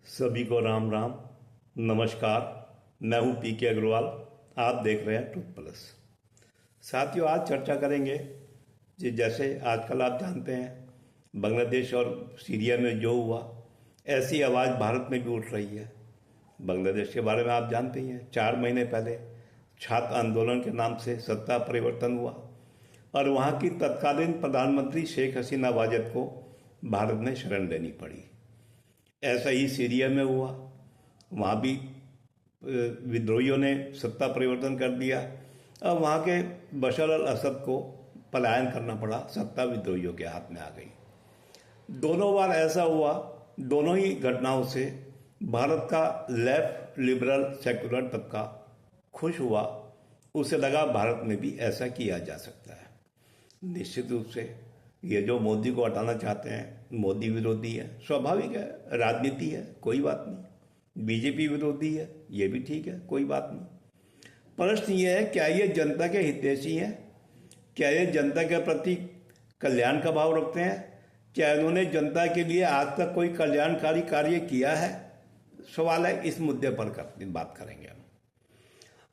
सभी को राम राम। नमस्कार। मैं हूं पीके अग्रवाल। आप देख रहे हैं ट्रुथ प्लस। साथियों, आज चर्चा करेंगे जैसे आजकल आप जानते हैं बांग्लादेश और सीरिया में जो हुआ, ऐसी आवाज़ भारत में भी उठ रही है। बांग्लादेश के बारे में आप जानते ही हैं, 4 महीने पहले छात्र आंदोलन के नाम से सत्ता परिवर्तन हुआ और वहाँ की तत्कालीन प्रधानमंत्री शेख हसीना वाजद को भारत में शरण लेनी पड़ी। ऐसा ही सीरिया में हुआ, वहाँ भी विद्रोहियों ने सत्ता परिवर्तन कर दिया और वहाँ के बशर अल असद को पलायन करना पड़ा, सत्ता विद्रोहियों के हाथ में आ गई। दोनों बार ऐसा हुआ, दोनों ही घटनाओं से भारत का लेफ्ट लिबरल सेकुलर तबका खुश हुआ। उसे लगा भारत में भी ऐसा किया जा सकता है। निश्चित रूप से ये जो मोदी को हटाना चाहते हैं, मोदी विरोधी है, स्वाभाविक है, राजनीति है, कोई बात नहीं। बीजेपी विरोधी है, ये भी ठीक है, कोई बात नहीं। प्रश्न ये है, क्या ये जनता के हितैषी हैं? क्या ये जनता के प्रति कल्याण का भाव रखते हैं? क्या इन्होंने जनता के लिए आज तक कोई कल्याणकारी कार्य किया है? सवाल है, इस मुद्दे पर बात करेंगे हम।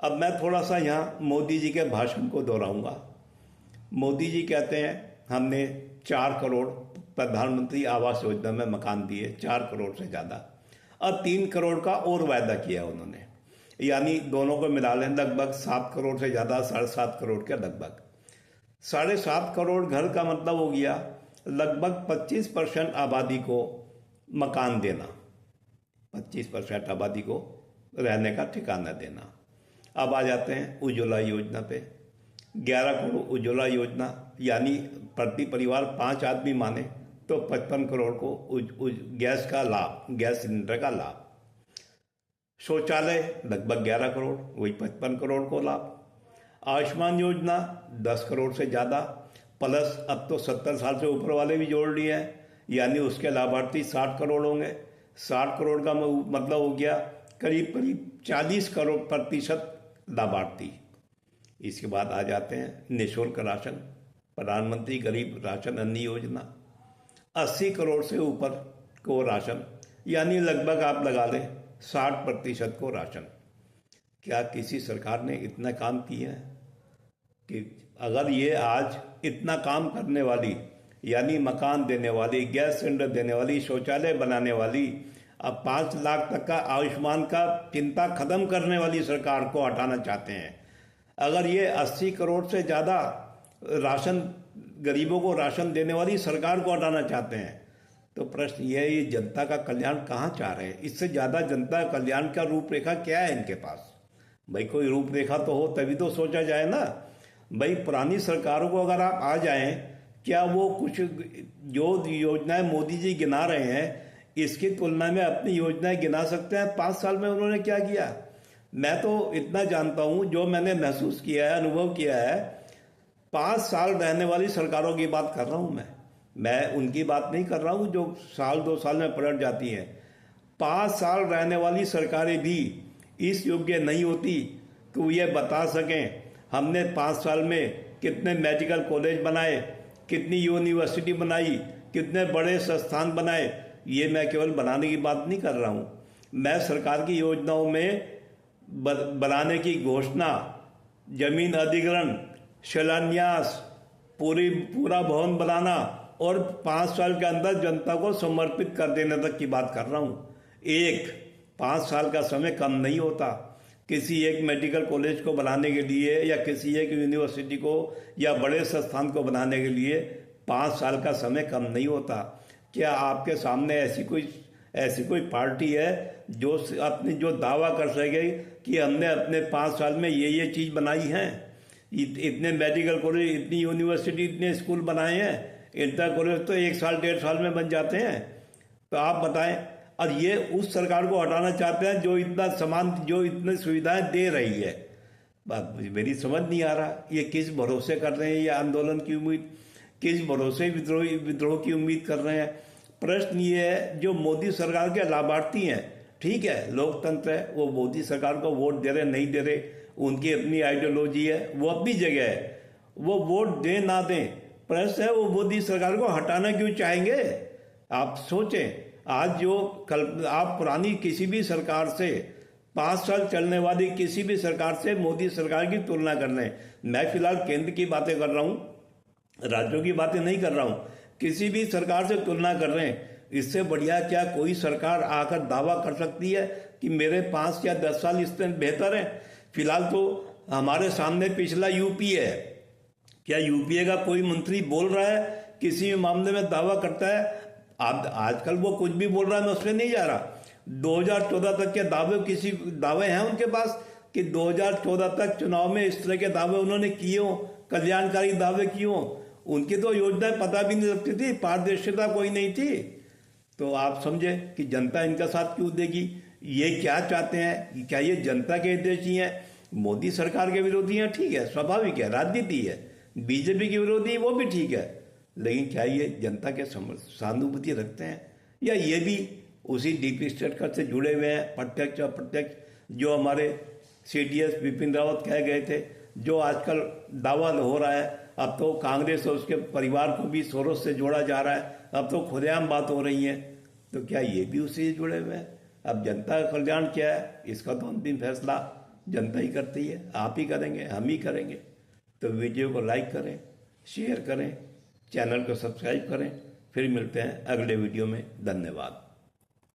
अब मैं थोड़ा सा यहाँ मोदी जी के भाषण को दोहराऊंगा। मोदी जी कहते हैं हमने 4 करोड़ प्रधानमंत्री आवास योजना में मकान दिए, 4 करोड़ से ज़्यादा, और 3 करोड़ का और वायदा किया उन्होंने, यानी दोनों को मिला लें लगभग 7 करोड़ से ज़्यादा, 7.5 करोड़ के लगभग। 7.5 करोड़ घर का मतलब हो गया लगभग 25% आबादी को मकान देना, 25% आबादी को रहने का ठिकाना देना। अब आ जाते हैं उज्ज्वला योजना पे। 11 करोड़ उज्ज्वला योजना, यानी प्रति परिवार 5 आदमी माने तो 55 करोड़ को गैस का लाभ, गैस सिलेंडर का लाभ। शौचालय लगभग 11 करोड़, वही 55 करोड़ को लाभ। आयुष्मान योजना 10 करोड़ से ज़्यादा, प्लस अब तो 70 साल से ऊपर वाले भी जोड़ लिए हैं, यानी उसके लाभार्थी 60 करोड़ होंगे। 60 करोड़ का मतलब हो गया करीब करीब 40 करोड़ प्रतिशत लाभार्थी। इसके बाद आ जाते हैं निःशुल्क राशन, प्रधानमंत्री गरीब राशन अन्न योजना, 80 करोड़ से ऊपर को राशन, यानी लगभग आप लगा लें 60% को राशन। क्या किसी सरकार ने इतना काम किया है? कि अगर ये आज इतना काम करने वाली, यानी मकान देने वाली, गैस सिलेंडर देने वाली, शौचालय बनाने वाली, अब 5 लाख तक का आयुष्मान का चिंता खत्म करने वाली सरकार को हटाना चाहते हैं, अगर ये 80 करोड़ से ज़्यादा राशन, गरीबों को राशन देने वाली सरकार को हटाना चाहते हैं, तो प्रश्न ये है, ये जनता का कल्याण कहाँ चाह रहे हैं? इससे ज़्यादा जनता कल्याण का रूपरेखा क्या है इनके पास? भाई कोई रूपरेखा तो हो तभी तो सोचा जाए ना। भाई पुरानी सरकारों को अगर आप आ जाएं, क्या वो कुछ जो योजनाएं मोदी जी गिना रहे हैं इसकी तुलना में अपनी योजनाएं गिना सकते हैं? 5 साल में उन्होंने क्या किया? मैं तो इतना जानता हूं, जो मैंने महसूस किया है, अनुभव किया है, 5 साल रहने वाली सरकारों की बात कर रहा हूं मैं उनकी बात नहीं कर रहा हूं जो 1-2 साल में पलट जाती हैं। 5 साल रहने वाली सरकारें भी इस योग्य नहीं होती कि वो ये बता सकें हमने 5 साल में कितने मेडिकल कॉलेज बनाए, कितनी यूनिवर्सिटी बनाई, कितने बड़े संस्थान बनाए। ये मैं केवल बनाने की बात नहीं कर रहा हूं, मैं सरकार की योजनाओं में बनाने की घोषणा, जमीन अधिग्रहण, शिलान्यास, पूरा भवन बनाना और 5 साल के अंदर जनता को समर्पित कर देने तक की बात कर रहा हूं। 5 साल का समय कम नहीं होता। किसी एक मेडिकल कॉलेज को बनाने के लिए या किसी एक यूनिवर्सिटी को या बड़े संस्थान को बनाने के लिए 5 साल का समय कम नहीं होता। क्या आपके सामने ऐसी कोई पार्टी है जो अपनी जो दावा कर सके कि हमने अपने 5 साल में ये चीज़ बनाई है? इतने मेडिकल कॉलेज, इतनी यूनिवर्सिटी, इतने स्कूल बनाए हैं। इंटर कॉलेज तो 1 साल 1.5 साल में बन जाते हैं। तो आप बताएं। और ये उस सरकार को हटाना चाहते हैं जो इतनी सुविधाएं दे रही है। बात मेरी समझ नहीं आ रहा, ये किस भरोसे कर रहे हैं? ये आंदोलन की उम्मीद, किस भरोसे विद्रोह की उम्मीद कर रहे हैं? प्रश्न ये है, जो मोदी सरकार के लाभार्थी हैं, ठीक है, लोकतंत्र है, वो मोदी सरकार को वोट दे रहे नहीं दे रहे, उनकी अपनी आइडियोलॉजी है, वो अपनी जगह है, वो वोट दे ना दें, प्रश्न है वो मोदी सरकार को हटाना क्यों चाहेंगे? आप सोचें। आज जो कल आप पुरानी किसी भी सरकार से 5 साल चलने वाली किसी भी सरकार से मोदी सरकार की तुलना कर लें। मैं फिलहाल केंद्र की बातें कर रहा हूँ, राज्यों की बातें नहीं कर रहा हूँ। किसी भी सरकार से तुलना कर रहे हैं, इससे बढ़िया क्या कोई सरकार आकर दावा कर सकती है कि मेरे 5 या 10 साल इससे बेहतर है? फिलहाल तो हमारे सामने पिछला यूपी है। क्या यूपीए का कोई मंत्री बोल रहा है, किसी भी मामले में दावा करता है? आप आजकल वो कुछ भी बोल रहा है, मैं उसमें नहीं जा रहा। 2014 तक के दावे हैं उनके पास कि 2014 तक चुनाव में इस तरह के दावे उन्होंने किए हों, कल्याणकारी दावे किए हों। उनकी तो योजनाएं पता भी नहीं लगती थी, पारदर्शिता कोई नहीं थी। तो आप समझे कि जनता इनका साथ क्यों देगी? ये क्या चाहते हैं? क्या ये जनता के हितैषी हैं? मोदी सरकार के विरोधी हैं, ठीक है, स्वाभाविक है, राजनीति है। बीजेपी के विरोधी वो भी ठीक है, लेकिन क्या ये जनता के सहानुभूति रखते हैं? या ये भी उसी डीप स्टेट कर से जुड़े हुए हैं, प्रत्यक्ष अप्रत्यक्ष? जो हमारे CDS बिपिन रावत कह गए थे, जो आजकल दावा हो रहा है, अब तो कांग्रेस और उसके परिवार को भी सोरोस से जोड़ा जा रहा है, अब तो खुलेआम बात हो रही है। तो क्या ये भी उसी से जुड़े हुए हैं? अब जनता का कल्याण क्या है, इसका तो अंतिम फैसला जनता ही करती है। आप ही करेंगे, हम ही करेंगे। तो वीडियो को लाइक करें, शेयर करें, चैनल को सब्सक्राइब करें। फिर मिलते हैं अगले वीडियो में। धन्यवाद।